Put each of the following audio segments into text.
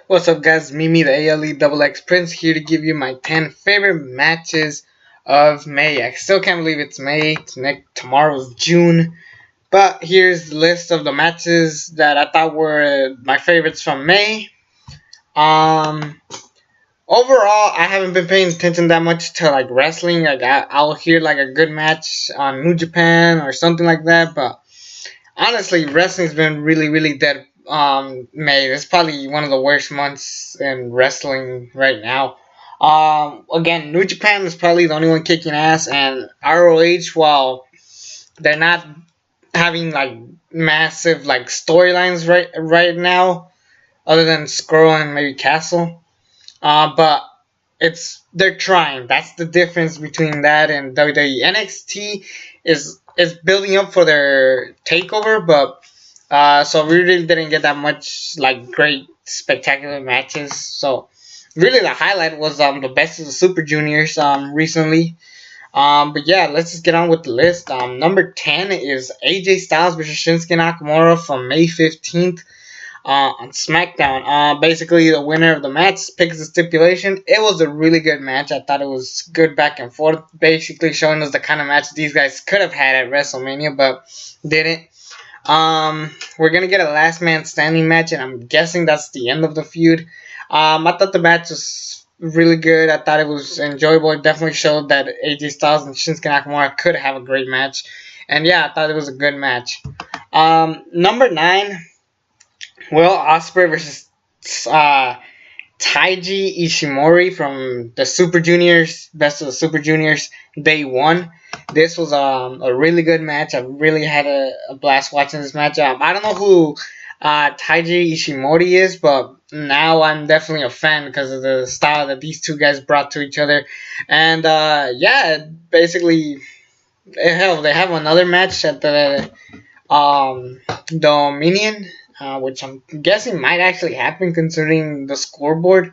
What's up, guys? Mimi, the ALE Double X Prince, here to give you my 10 favorite matches of May. I still can't believe it's May. Tomorrow's June. But here's the list of the matches that I thought were my favorites from May. Um, Overall, I haven't been paying attention that much to like wrestling. Like I'll hear like a good match on New Japan or something like that. But honestly, wrestling's been really dead. May it's probably one of the worst months in wrestling right now. Again, New Japan is probably the only one kicking ass, and ROH, while they're not having like massive like storylines right now, other than Scurll and maybe Castle. But they're trying. That's the difference between that and WWE. NXT is building up for their takeover, but so we really didn't get that much like great spectacular matches. So really the highlight was the best of the Super Juniors recently. But yeah, let's just get on with the list. Number 10 is AJ Styles versus Shinsuke Nakamura from May 15th. On SmackDown. Basically, the winner of the match picks the stipulation. It was a really good match. I thought it was good back and forth, basically showing us the kind of match these guys could have had at WrestleMania, but didn't. We're gonna get a last man standing match, and I'm guessing that's the end of the feud. I thought the match was really good. I thought it was enjoyable. It definitely showed that AJ Styles and Shinsuke Nakamura could have a great match, and yeah, I thought it was a good match. Number 9. Will Ospreay versus Taiji Ishimori from the Super Juniors, best of the Super Juniors, Day 1. This was a really good match. I really had a blast watching this match. I don't know who Taiji Ishimori is, but now I'm definitely a fan because of the style that these two guys brought to each other. And yeah, basically, hell, they have another match at the Dominion. Which I'm guessing might actually happen considering the scoreboard.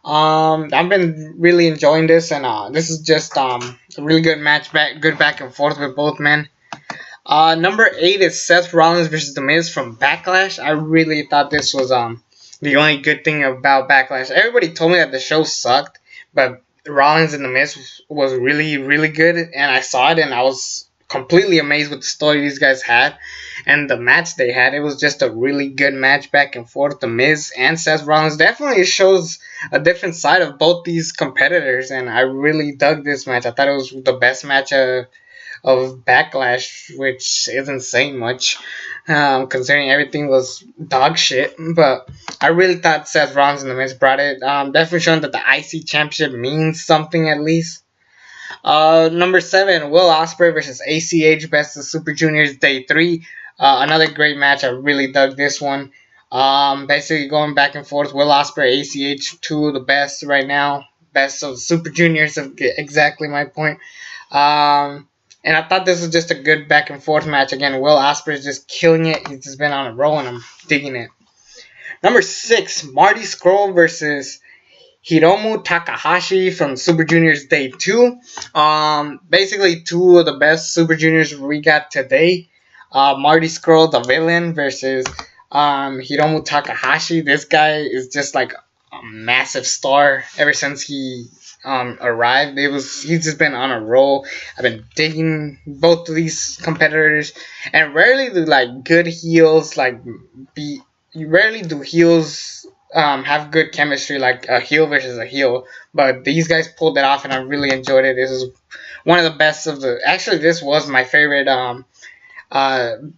I've been really enjoying this, and this is just a really good match, good back and forth with both men. Number 8 is Seth Rollins versus The Miz from Backlash. I really thought this was the only good thing about Backlash. Everybody told me that the show sucked, but Rollins and The Miz was really good, and I saw it and I was completely amazed with the story these guys had and the match they had. It was just a really good match back and forth. The Miz and Seth Rollins definitely shows a different side of both these competitors, and I really dug this match. I thought it was the best match of Backlash, which isn't saying much considering everything was dog shit, but I really thought Seth Rollins and The Miz brought it. Definitely showing that the IC Championship means something at least. Number 7, Will Ospreay versus ACH, Best of Super Juniors, Day 3. Another great match. I really dug this one. Basically going back and forth. Will Ospreay, ACH, two of the best right now. Best of Super Juniors, exactly my point. And I thought this was just a good back and forth match. Again, Will Ospreay is just killing it. He's just been on a roll, and I'm digging it. Number 6, Marty Scurll versus Hiromu Takahashi from Super Juniors Day 2. Basically two of the best Super Juniors we got today. Marty Scurll, the villain, versus Hiromu Takahashi. This guy is just like a massive star ever since he arrived. He's just been on a roll. I've been digging both of these competitors, and rarely do like good heels rarely do heels have good chemistry like a heel versus a heel, but these guys pulled it off, and I really enjoyed it. This is one of the best of the. Actually, this was my favorite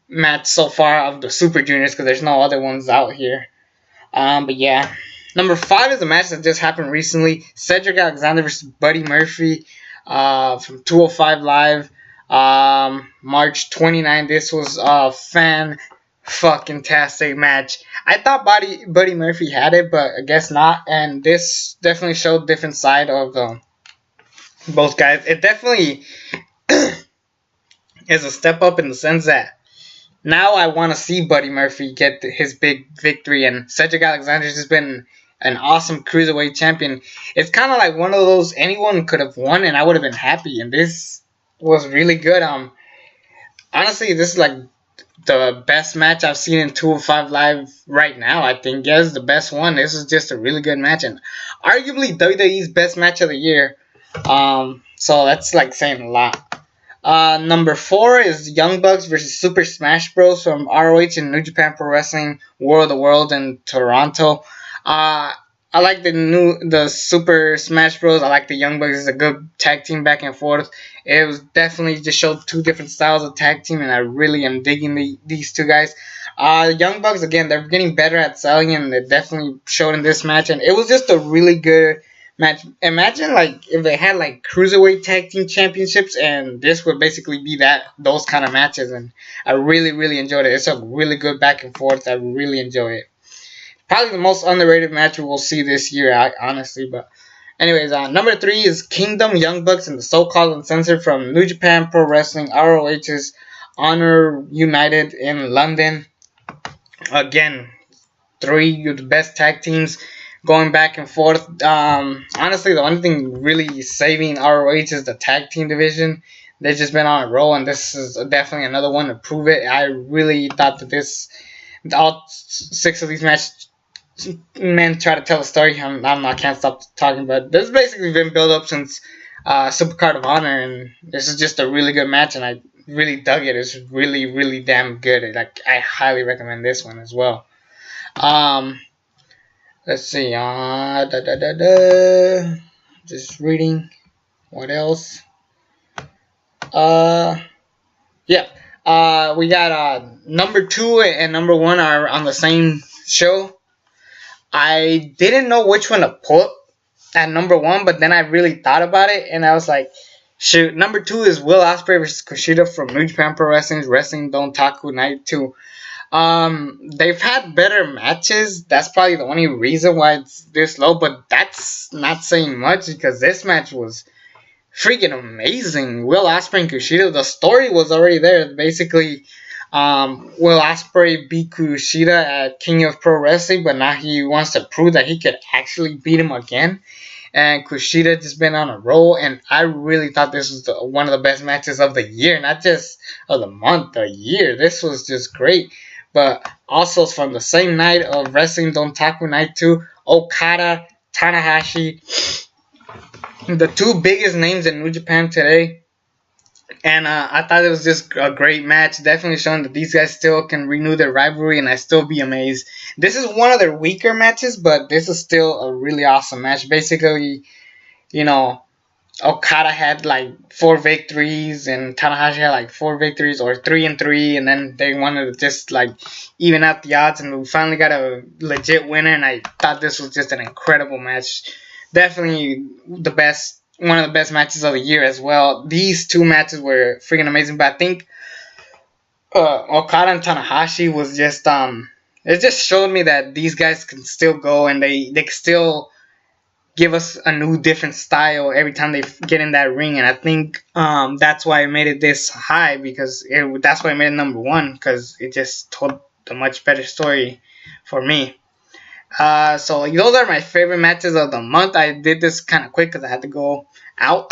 match so far of the Super Juniors because there's no other ones out here. But yeah, number 5 is a match that just happened recently: Cedric Alexander versus Buddy Murphy from 205 Live, March 29. This was a fucking-tastic match. I thought Buddy Murphy had it, but I guess not. And this definitely showed a different side of both guys. It definitely is a step up in the sense that now I want to see Buddy Murphy get his big victory, and Cedric Alexander's just been an awesome cruiserweight champion. It's kind of like one of those anyone could have won, and I would have been happy. And this was really good. Honestly, this is like the best match I've seen in 205 Live right now. I think, yes, the best one. This is just a really good match, and arguably WWE's best match of the year. So that's like saying a lot. Number 4 is Young Bucks versus Super Smash Bros. From ROH and New Japan Pro Wrestling World of the World in Toronto. I like the Super Smash Bros. I like the Young Bucks. It's a good tag team back and forth. It was definitely just showed two different styles of tag team, and I really am digging these two guys. Young Bucks, again, they're getting better at selling, and they definitely showed in this match, and it was just a really good match. Imagine like if they had like cruiserweight tag team championships, and this would basically be those kind of matches, and I really really enjoyed it. It's a really good back and forth. I really enjoy it. Probably the most underrated match we will see this year, honestly. But anyways, number 3 is Kingdom, Young Bucks, and the SoCal Uncensored from New Japan Pro Wrestling ROH's Honor United in London. Again, 3 of the best tag teams going back and forth. Honestly, the only thing really saving ROH is the tag team division. They've just been on a roll, and this is definitely another one to prove it. I really thought that all 6 of these matches, men try to tell a story. I can't stop talking, but this has basically been built up since Supercard of Honor, and this is just a really good match, and I really dug it. It's really, really damn good. Like, I highly recommend this one as well. Let's see. Just reading. What else? Yeah. We got number 2 and number 1 are on the same show. I didn't know which one to put at number 1, but then I really thought about it, and I was like, shoot, number 2 is Will Ospreay versus KUSHIDA from New Japan Pro Wrestling's Wrestling Dontaku Night 2. They've had better matches. That's probably the only reason why it's this low, but that's not saying much because this match was freaking amazing. Will Ospreay and KUSHIDA, the story was already there. Basically, Will Ospreay beat KUSHIDA at King of Pro Wrestling, but now he wants to prove that he could actually beat him again. And KUSHIDA just been on a roll, and I really thought this was one of the best matches of the year, not just of the month, the year. This was just great. But also from the same night of Wrestling Dontaku Night 2, Okada, Tanahashi, the 2 biggest names in New Japan today. And I thought it was just a great match. Definitely showing that these guys still can renew their rivalry, and I still be amazed. This is one of their weaker matches, but this is still a really awesome match. Basically, Okada had like 4 victories, and Tanahashi had like 4 victories, or 3 and 3, and then they wanted to just like even out the odds, and we finally got a legit winner. And I thought this was just an incredible match. Definitely the best. One of the best matches of the year as well. These 2 matches were freaking amazing. But I think Okada and Tanahashi was just it just showed me that these guys can still go, and they can still give us a new different style every time they get in that ring. And I think that's why I made it this high, because that's why I made it number 1, because it just told a much better story for me. So those are my favorite matches of the month. I did this kind of quick because I had to go out.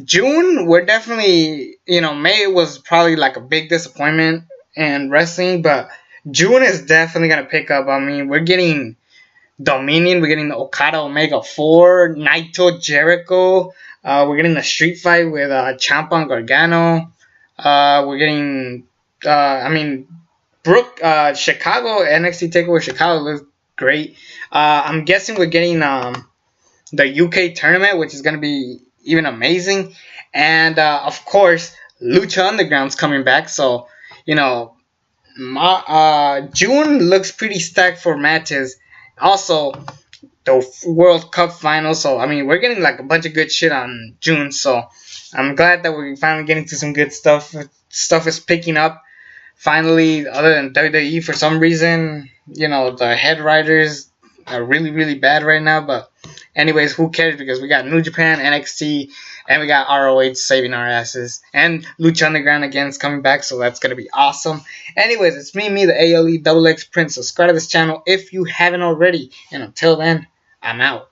June, we're definitely, May was probably like a big disappointment in wrestling, but June is definitely going to pick up. I mean, we're getting Dominion, we're getting the Okada Omega 4, Naito Jericho, we're getting the street fight with Ciampa and Gargano, we're getting, Chicago, NXT TakeOver Chicago looks great. I'm guessing we're getting the UK tournament, which is going to be even amazing. And, of course, Lucha Underground's coming back. So, June looks pretty stacked for matches. Also, the World Cup final. So, I mean, we're getting like a bunch of good shit on June. So, I'm glad that we're finally getting to some good stuff. Stuff is picking up. Finally, other than WWE, for some reason, the head writers are really, really bad right now. But anyways, who cares? Because we got New Japan, NXT, and we got ROH saving our asses. And Lucha Underground again is coming back, so that's going to be awesome. Anyways, it's me, the ALE XX Prince. Subscribe to this channel if you haven't already. And until then, I'm out.